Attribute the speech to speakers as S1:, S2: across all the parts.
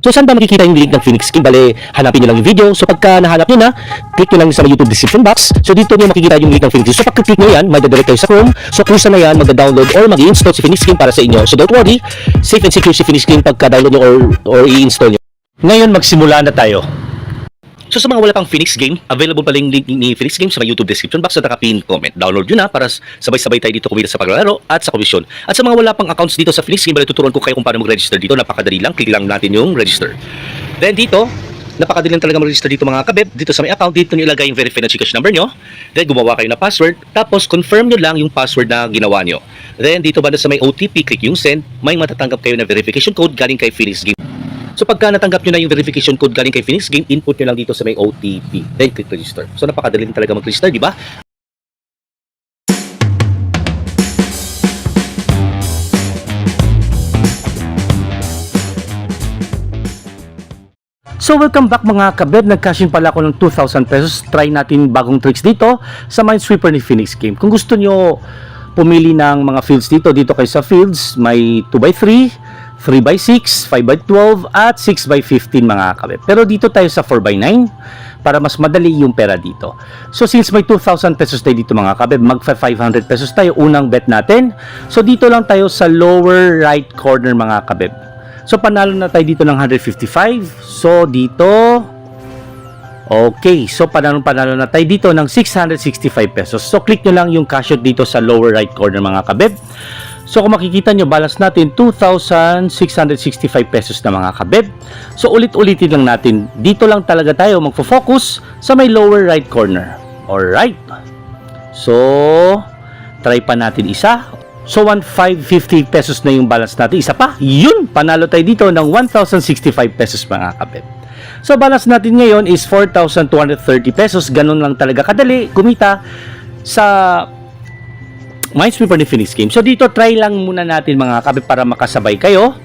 S1: So saan ba makikita yung link ng Phoenix Game? Bale, hanapin nyo lang yung video. So pagka nahanap nyo na, click nyo lang sa YouTube description box. So dito nyo makikita yung link ng Phoenix Game. So pagka-click nyo yan, madadirect kayo sa Chrome. So kung saan na yan, magda-download or mag-i-install si Phoenix Game para sa inyo. So don't worry, safe and secure si Phoenix Game pagka-download nyo or i-install nyo. Ngayon, magsimula na tayo. So sa mga wala pang Phoenix Game, available pala yung link ni Phoenix Game sa YouTube description box at naka-pin comment. Download nyo na para sabay-sabay tayo dito kumita sa paglalaro at sa komisyon. At sa mga wala pang accounts dito sa Phoenix Game, tuturuan ko kayo kung paano mag-register dito. Napakadali lang, click lang natin yung register. Then dito, napakadali lang talaga mag-register dito mga kabeb. Dito sa may account, dito nyo ilagay yung verified na Gcash number nyo. Then gumawa kayo na password, tapos confirm nyo lang yung password na ginawa nyo. Then dito banda sa may OTP, click yung send. May matatanggap kayo na verification code galing kay Phoenix Game. So pagka natanggap nyo na yung verification code galing kay Phoenix Game, input nyo lang dito sa may OTP. Then click register. So napakadali talaga mag-register, di ba? So welcome back mga kabeb, nag-cash in pala ako ng 2,000 pesos. Try natin bagong tricks dito sa Minesweeper ni Phoenix Game. Kung gusto nyo pumili ng mga fields dito kayo sa fields, may 2x3, 3x6, 5x12 at 6x15 mga kabeb. Pero dito tayo sa 4x9 para mas madali yung pera dito. So since may 2,000 pesos tayo dito mga kabeb, magfa 500 pesos tayo unang bet natin. So dito lang tayo sa lower right corner mga kabeb. So panalo na tayo dito ng 155. So dito, okay, so panalo na tayo dito ng 665 pesos. So click nyo lang yung cash out dito sa lower right corner mga kabeb. So kung makikita nyo, balance natin 2,665 pesos na mga kabeb. So ulit-ulitin lang natin. Dito lang talaga tayo magfo-focus sa may lower right corner. Alright. So try pa natin isa. So 1,550 pesos na yung balance natin. Isa pa. Yun! Panalo tayo dito ng 1,065 pesos mga kabeb. So balance natin ngayon is 4,230 pesos. Ganun lang talaga kadali kumita sa Minesweeper ni Phoenix Game. So dito try lang muna natin mga kabeb para makasabay kayo.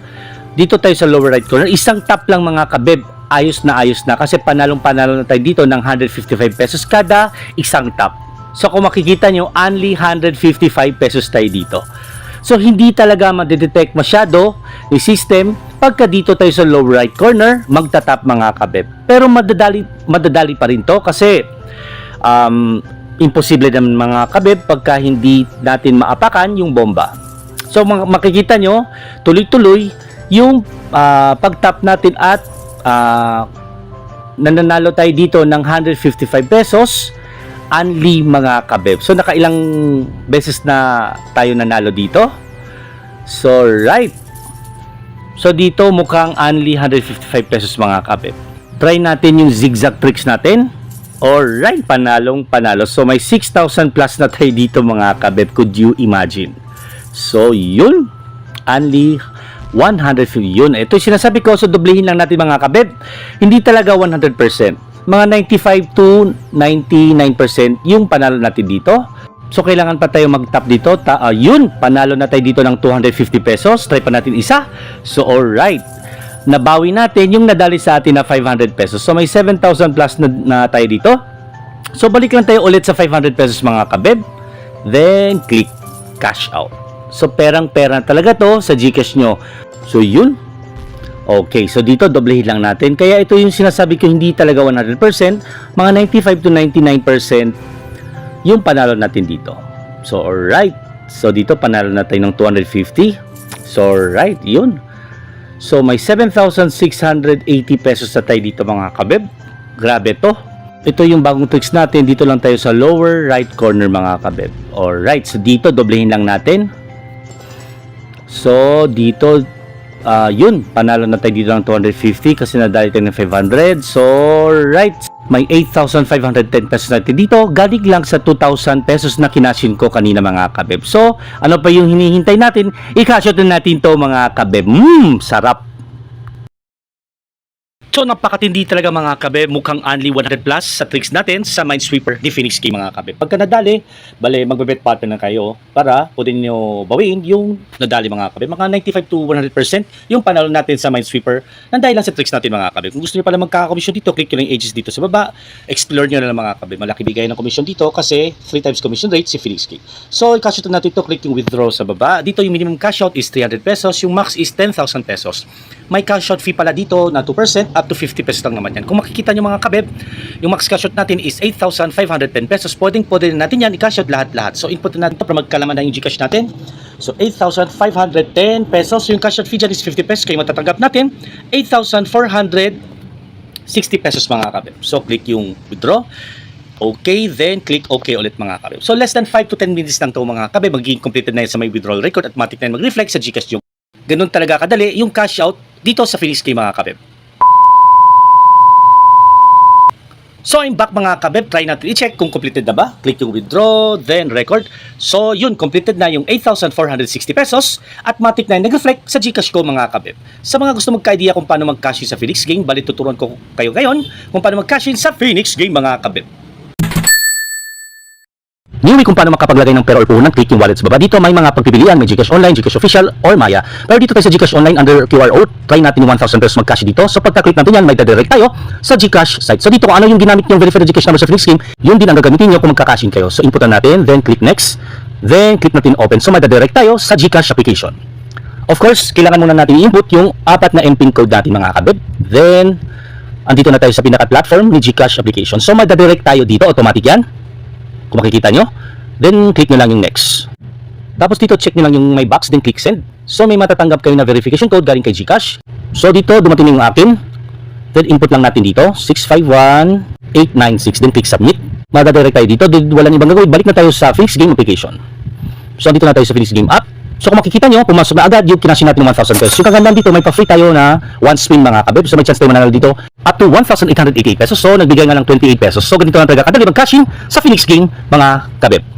S1: Dito tayo sa lower right corner. Isang tap lang mga kabeb. Ayos na kasi panalo na tayo dito ng 155 pesos kada isang tap. So kung makikita nyo, only 155 pesos tayo dito. So hindi talaga madedetect masyado ni system pagka dito tayo sa lower right corner magtatap mga kabeb. Pero madadali pa rin to kasi imposible naman mga kabeb pagka hindi natin maapakan yung bomba. So makikita nyo, tuloy-tuloy yung pag-tap natin at nananalo tayo dito ng 155 pesos only mga kabeb. So nakailang beses na tayo nanalo dito. So right. So dito mukhang only 155 pesos mga kabeb. Try natin yung zigzag tricks natin. Alright, panalo. So may 6,000 plus na tayo dito mga kabeb. Could you imagine? So yun, only 150 yun. Ito yung sinasabi ko, so doblehin lang natin mga kabeb. Hindi talaga 100%. Mga 95 to 99% yung panalo natin dito. So kailangan pa tayo mag-tap dito. Yun, panalo na tayo dito ng 250 pesos. Try pa natin isa. So alright, nabawi natin yung nadali sa atin na 500 pesos. So may 7,000 plus na tayo dito. So balik lang tayo ulit sa 500 pesos mga kabeb. Then click cash out. So perang-pera talaga to sa Gcash nyo. So yun. Okay, so dito doblehin lang natin. Kaya ito yung sinasabi ko, hindi talaga 100%. Mga 95 to 99% yung panalo natin dito. So alright. So dito panalo na tayo ng 250. So alright, yun. So may 7,680 pesos na tayo dito mga kabeb. Grabe to. Ito yung bagong tricks natin. Dito lang tayo sa lower right corner mga kabeb. Alright, so dito doblehin lang natin. So dito yun, panalo na tayo dito ng 250 kasi nadali tayo ng 500. So right, may 8,510 pesos natin dito. Galing lang sa 2,000 pesos na kinashin ko kanina mga kabeb. So ano pa yung hinihintay natin? I-cash out na natin to mga kabeb. Sarap. So napakatindi talaga mga kabe, mukhang only 100 plus sa tricks natin sa Minesweeper ni Phoenix Game mga kabe. Pagka nadali, bale magbebet pattern na kayo para pwede nyo bawin yung nadali mga kabe. Mga 95 to 100% yung panalo natin sa Minesweeper nang dahil lang sa tricks natin mga kabe. Kung gusto nyo pala magkakakomisyon dito, click nyo lang yung ages dito sa baba, explore nyo na lang mga kabe. Malaki bigay ng komisyon dito kasi 3 times commission rate si Phoenix Game. So i-cash out natin ito, click yung withdraw sa baba. Dito yung minimum cash out is 300 pesos, yung max is 10,000 pesos. May cash out fee pala dito na 2%, up to 50 pesos lang naman yan. Kung makikita nyo mga kabeb, yung max cash out natin is 8,510 pesos. Pwede natin yan i-cash out lahat-lahat. So input natin ito para magkalaman na yung Gcash natin. So 8,510 pesos. Yung cash out fee dyan is 50 pesos. Kaya matatanggap natin 8,460 pesos mga kabeb. So click yung withdraw. Okay, then click OK ulit mga kabeb. So less than 5 to 10 minutes lang to mga kabeb. Magiging completed na yan sa may withdrawal record at matik na mag-reflect sa Gcash yung ganun talaga kadali yung cash out dito sa Phoenix Game mga kabeb. So I'm back mga kabeb, try natin i-check kung completed na ba. Click yung withdraw, then record. So yun, completed na yung 8,460 pesos at matik na nag-reflect sa Gcash ko mga kabeb. Sa mga gusto magka-idea kung paano mag-cash in sa Phoenix Game, bali tuturuan ko kayo ngayon kung paano mag-cash in sa Phoenix Game mga kabeb. Newly kung paano makapaglagay ng pera or puhunan, click yung wallet sa baba. Dito may mga pagpipilian, may Gcash Online, Gcash Official, or Maya. Pero dito tayo sa Gcash Online under QR code, try natin yung 1,000 pesos mag-cash dito. So pagka-click natin yan, may dadirect tayo sa Gcash site. So dito kung ano yung ginamit yung verified Gcash number sa Phoenix Game, yun din ang gagamitin nyo kung magka-cashin kayo. So inputan natin, then click next, then click natin open. So may dadirect tayo sa Gcash application. Of course, kailangan muna natin i-input yung 4 na MPIN code natin mga kabib. Then, andito na tayo sa pinaka-platform ni Gcash application. So may dadirect tayo dito, automatic yan. Kung makikita nyo. Then, click nyo lang yung next. Tapos dito, check nyo lang yung my box, then click send. So, may matatanggap kayo na verification code galing kay Gcash. So, dito, dumating yung akin. Then, input lang natin dito, 651896. Then, click submit. Madadirect tayo dito. Then, walang ibang gagawin. Balik na tayo sa Phoenix Game application. So, dito na tayo sa Phoenix Game app. So, kung makikita nyo, pumasok na agad yung kinasin natin ng 1,000 pesos. Yung kagandaan dito, may pa-free tayo na one spin mga kabib. So, may chance tayo mananalo dito up to 1,888 pesos. So, nagbigay nga lang 28 pesos. So, ganito lang talaga kadali mag-cash in sa Phoenix Game mga kabib.